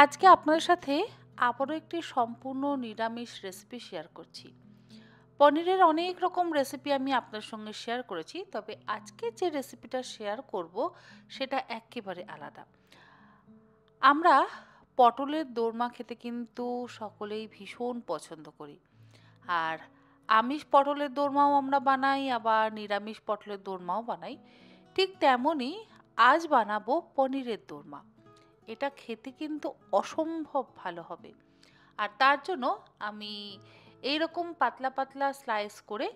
আজকে আপনাদের সাথে আবারও একটি সম্পূর্ণ নিরামিষ রেসিপি শেয়ার করছি। পনিরের অনেক রকম রেসিপি আমি আপনার সঙ্গে শেয়ার করেছি, তবে আজকে যে রেসিপিটা শেয়ার করব সেটা একেবারে আলাদা। আমরা পটলের দোরমা খেতে কিন্তু সকলেই ভীষণ পছন্দ করি। আর আমিষ পটলের দোরমাও আমরা বানাই, আবার নিরামিষ পটলের দোরমাও বানাই। ঠিক তেমনই আজ বানাবো পনিরের দোরমা। এটা খেতে কিন্তু অসম্ভব ভালো হবে। আর তার জন্য আমি এইরকম পাতলা পাতলা স্লাইস করে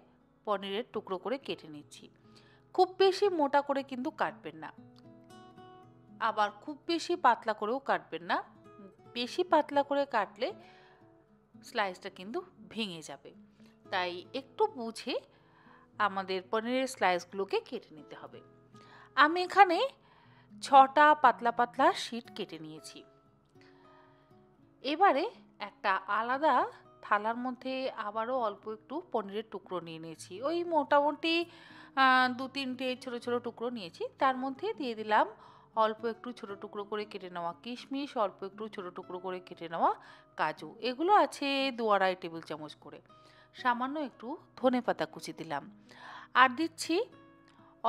পনিরের টুকরো করে কেটে নিচ্ছি। খুব বেশি মোটা করে কিন্তু কাটবেন না, আবার খুব বেশি পাতলা করেও কাটবেন না। বেশি পাতলা করে কাটলে স্লাইসটা কিন্তু ভেঙে যাবে। তাই একটু বুঝে আমাদের পনিরের স্লাইসগুলোকে কেটে নিতে হবে। আমি এখানে 6টা পাতলা পাতলা শিট কেটে নিয়েছি। এবারে একটা আলাদা থালার মধ্যে আবারও অল্প একটু পনিরের টুকরো নিয়ে নিয়েছি। ওই মোটামুটি 2-3টে ছোট ছোট টুকরো নিয়েছি। তার মধ্যে দিয়ে দিলাম অল্প একটু ছোট টুকরো করে কেটে নেওয়া কিশমিশ, অল্প একটু ছোট টুকরো করে কেটে নেওয়া কাজু। এগুলো আছে 2-2.5 টেবিল চামচ করে। সামান্য একটু ধনেপাতা কুচি দিলাম। আর দিচ্ছি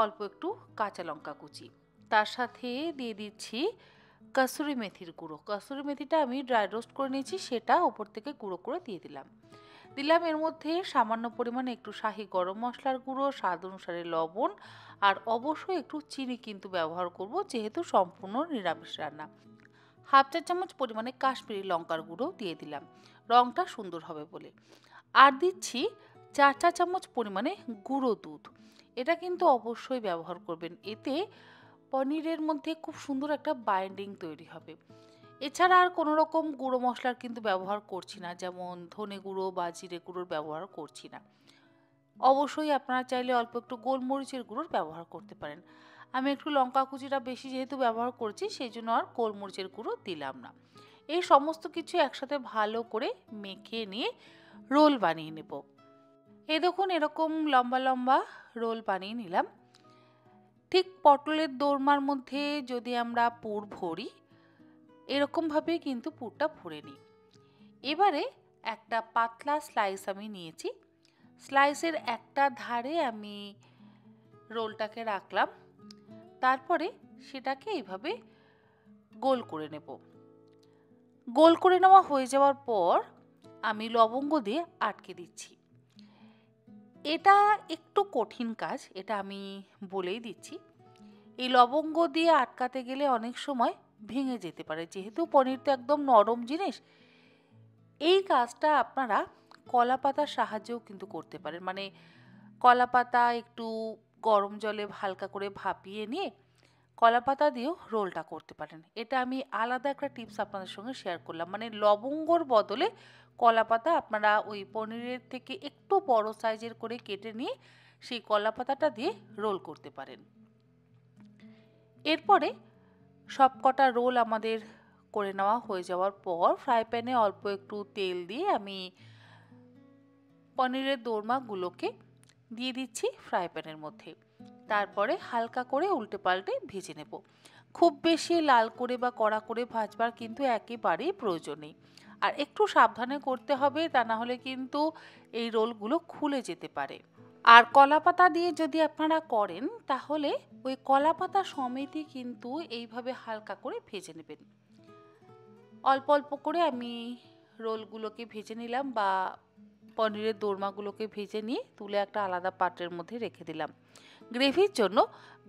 অল্প একটু কাঁচা লঙ্কা কুচি। তার সাথে দিয়ে দিচ্ছি কাসুরি মেথির গুঁড়ো। কাসুরি মেথিটা আমি ড্রাই রোস্ট করে নিয়েছি, সেটা ওপর থেকে গুঁড়ো করে দিয়ে দিলাম। এর মধ্যে সামান্য পরিমাণে একটু শাহি গরম মশলার গুঁড়ো, স্বাদ অনুসারে লবণ, আর অবশ্যই একটু চিনি কিন্তু ব্যবহার করব, যেহেতু সম্পূর্ণ নিরামিষ রান্না। হাফ চা চামচ পরিমাণে কাশ্মীরি লঙ্কার গুঁড়ো দিয়ে দিলাম, রঙটা সুন্দর হবে বলে। আর দিচ্ছি 4 চা চামচ পরিমাণে গুঁড়ো দুধ। এটা কিন্তু অবশ্যই ব্যবহার করবেন, এতে পনিরের মধ্যে খুব সুন্দর একটা বাইন্ডিং তৈরি হবে। এছাড়া আর কোনো রকম গুঁড়ো মশলার কিন্তু ব্যবহার করছি না, যেমন ধনে গুঁড়ো বা জিরে গুঁড়োর ব্যবহার করছি না। অবশ্যই আপনারা চাইলে অল্প একটু গোলমরিচের গুঁড়োর ব্যবহার করতে পারেন। আমি একটু লঙ্কা কুচিটা বেশি যেহেতু ব্যবহার করছি, সেই জন্য আর গোলমরিচের গুঁড়ো দিলাম না। এই সমস্ত কিছু একসাথে ভালো করে মেখে নিয়ে রোল বানিয়ে নেব। এই দেখুন, এরকম লম্বা লম্বা রোল বানিয়ে নিলাম। ঠিক পটলের দোরমার মধ্যে যদি আমরা পুর ভরি, এরকমভাবেই কিন্তু পুরটা ভরে নিই। এবারে একটা পাতলা স্লাইস আমি নিয়েছি। স্লাইসের একটা ধারে আমি রোলটাকে রাখলাম, তারপরে সেটাকে এইভাবে গোল করে নেব। গোল করে নেওয়া হয়ে যাওয়ার পর আমি লবঙ্গ দিয়ে আটকে দিচ্ছি। এটা একটু কঠিন কাজ, এটা আমি বলেই দিচ্ছি। এই লবঙ্গ দিয়ে আটকাতে গেলে অনেক সময় ভেঙে যেতে পারে, যেহেতু পনির তো একদম নরম জিনিস। এই কাজটা আপনারা কলা পাতার সাহায্যেও কিন্তু করতে পারেন। মানে কলা পাতা একটু গরম জলে হালকা করে ভাপিয়ে নিয়ে কলা পাতা দিয়েও রোলটা করতে পারেন। এটা আমি আলাদা একটা টিপস আপনাদের সঙ্গে শেয়ার করলাম। মানে লবঙ্গর বদলে কলা পাতা আপনারা ওই পনিরের থেকে একটু বড় সাইজের করে কেটে নিয়ে সেই কলা পাতাটা দিয়ে রোল করতে পারেন। এরপরে সবকটা রোল আমাদের করে নেওয়া হয়ে যাওয়ার পর ফ্রাই প্যানে অল্প একটু তেল দিয়ে আমি পনিরের দোরমাগুলোকে দিয়ে দিচ্ছি ফ্রাই প্যানের মধ্যে। তারপরে হালকা করে উল্টে পাল্টে ভেজে নেব। খুব বেশি লাল করে বা কড়া করে ভাজবার কিন্তু একেবারেই প্রয়োজন নেই। আর একটু সাবধানে করতে হবে, তা না হলে কিন্তু এই রোলগুলো খুলে যেতে পারে। আর কলাপাতা দিয়ে যদি আপনারা করেন, তাহলে ওই কলাপাতা সমেতই কিন্তু এইভাবে হালকা করে ভেজে নেবেন। অল্প অল্প করে আমি রোলগুলোকে ভেজে নিলাম, বা পনিরের দোরমাগুলোকে ভেজে নিয়ে তুলে একটা আলাদা পাত্রের মধ্যে রেখে দিলাম। গ্রেভির জন্য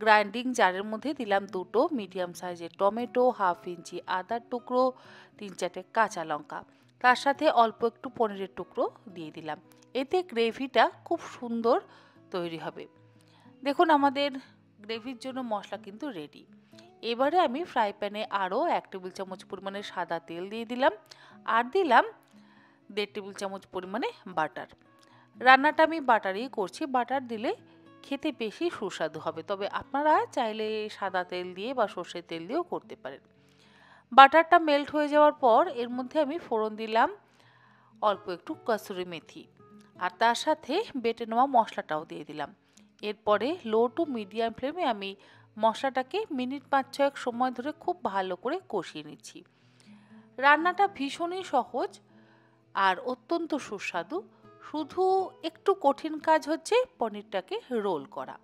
গ্রাইন্ডিং জারের মধ্যে দিলাম 2টো মিডিয়াম সাইজের টমেটো, হাফ ইঞ্চি আদার টুকরো, 3-4টে কাঁচা লঙ্কা, তার সাথে অল্প একটু পনিরের টুকরো দিয়ে দিলাম। এতে গ্রেভিটা খুব সুন্দর তৈরি হবে। দেখুন, আমাদের গ্রেভির জন্য মশলা কিন্তু রেডি। এবারে আমি ফ্রাই প্যানে আরও 1 টেবিল চামচ পরিমাণে সাদা তেল দিয়ে দিলাম, আর দিলাম 1.5 টেবিল চামচ পরিমাণে বাটার। রান্নাটা আমি বাটারেই করছি, বাটার দিলে খেতে বেশি সুস্বাদু হবে। তবে আপনারা চাইলে সাদা তেল দিয়ে বা সর্ষের তেল দিয়েও করতে পারেন। বাটারটা মেল্ট হয়ে যাওয়ার পর এর মধ্যে আমি ফোড়ন দিলাম অল্প একটু কসুরি মেথি, আর তার সাথে বেটে নেওয়া মশলাটাও দিয়ে দিলাম। এরপরে লো টু মিডিয়াম ফ্লেমে আমি মশলাটাকে মিনিট 5-6 সময় ধরে খুব ভালো করে কষিয়ে নিচ্ছি। রান্নাটা ভীষণই সহজ আর অত্যন্ত সুস্বাদু। শুধু একটু কঠিন কাজ হচ্ছে পনিরটাকে রোল করা।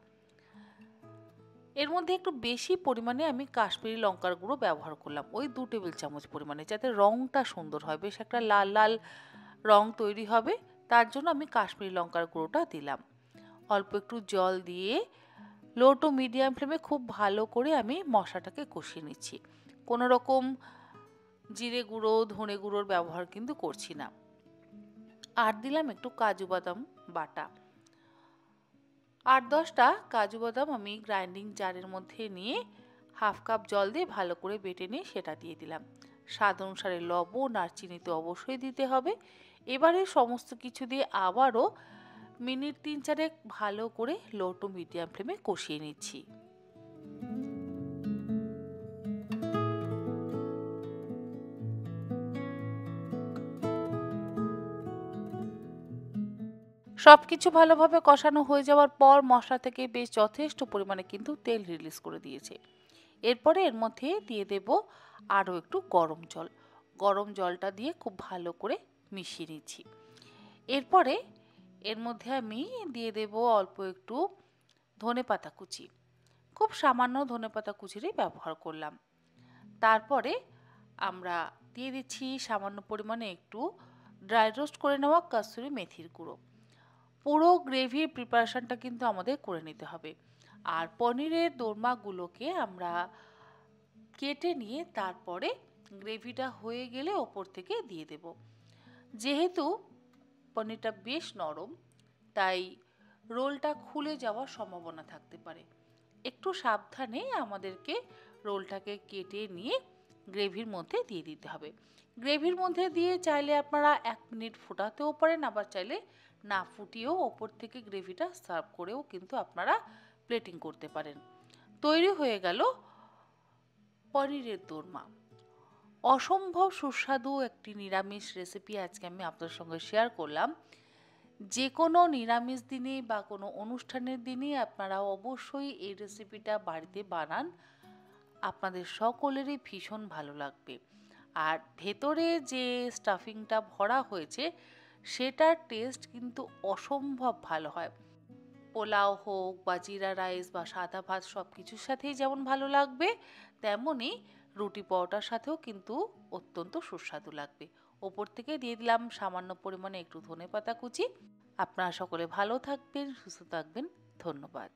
এর মধ্যে একটু বেশি পরিমাণে আমি কাশ্মীরি লঙ্কার গুঁড়ো ব্যবহার করলাম, ওই 2 টেবিল চামচ পরিমাণে, যাতে রঙটা সুন্দর হয়, বেশ একটা লাল লাল রং তৈরি হবে। তার জন্য আমি কাশ্মীরি লঙ্কার গুঁড়োটা দিলাম। অল্প একটু জল দিয়ে লো টু মিডিয়াম ফ্লেমে খুব ভালো করে আমি মশলাটাকে কষিয়ে নিচ্ছি। কোনো রকম জিরে গুঁড়ো ধনে গুঁড়োর ব্যবহার কিন্তু করছি না। আর দিলাম একটু কাজু বাদাম বাটা। 8-10টা কাজু বাদাম আমি গ্রাইন্ডিং জারের মধ্যে নিয়ে হাফ কাপ জল দিয়ে ভালো করে বেটে নিয়ে সেটা দিয়ে দিলাম। স্বাদ অনুসারে লবণ আর চিনি তো অবশ্যই দিতে হবে। এবারে সমস্ত কিছু দিয়ে আবারও মিনিট 3-4 ভালো করে লো টু মিডিয়াম ফ্লেমে কষিয়ে নিচ্ছি। সবকিছু ভালোভাবে কষানো হয়ে যাওয়ার পর মশলা থেকে বেশ যথেষ্ট পরিমাণে কিন্তু তেল রিলিজ করে দিয়েছে। এরপরে এর মধ্যে দিয়ে দেব আরও একটু গরম জল। গরম জলটা দিয়ে খুব ভালো করে মিশিয়ে নিচ্ছি। এরপরে এর মধ্যে আমি দিয়ে দেব অল্প একটু ধনেপাতা কুচি। খুব সামান্য ধনেপাতা কুচিরই ব্যবহার করলাম। তারপরে আমরা দিয়ে দিচ্ছি সামান্য পরিমাণে একটু ড্রাই রোস্ট করে নেওয়া কসুরি মেথির গুঁড়ো। পুরো গ্রেভির প্রিপারেশনটা কিন্তু আমাদের করে নিতে হবে। আর পনিরের দোরমাগুলোকে আমরা কেটে নিয়ে তারপরে গ্রেভিটা হয়ে গেলে ওপর থেকে দিয়ে দেব। যেহেতু পনিরটা বেশ নরম, তাই রোলটা খুলে যাওয়ার সম্ভাবনা থাকতে পারে। একটু সাবধানে আমাদেরকে রোলটাকে কেটে নিয়ে গ্রেভির মধ্যে দিয়ে দিতে হবে। গ্রেভির মধ্যে দিয়ে চাইলে আপনারা 1 মিনিট ফোটাতেও পারেন, আবার চাইলে না ফুটিয়েও ওপর থেকে গ্রেভিটা সার্ভ করেও কিন্তু আপনারা প্লেটিং করতে পারেন। তৈরি হয়ে গেল পনিরের দোরমা। অসম্ভব সুস্বাদু একটি নিরামিষ রেসিপি আজকে আমি আপনাদের সঙ্গে শেয়ার করলাম। যে কোনো নিরামিষ দিনে বা কোনো অনুষ্ঠানের দিনে আপনারা অবশ্যই এই রেসিপিটা বাড়িতে বানান, আপনাদের সকলেরই ভীষণ ভালো লাগবে। আর ভেতরে যে স্টাফিংটা ভরা হয়েছে সেটার টেস্ট কিন্তু অসম্ভব ভালো হয়। পোলাও হোক বা জিরা রাইস বা সাদা ভাত সব কিছুর সাথেই যেমন ভালো লাগবে, তেমনই রুটি পরোটার সাথেও কিন্তু অত্যন্ত সুস্বাদু লাগবে। ওপর থেকে দিয়ে দিলাম সামান্য পরিমাণে একটু ধনেপাতা কুচি। আপনারা সকলে ভালো থাকবেন, সুস্থ থাকবেন। ধন্যবাদ।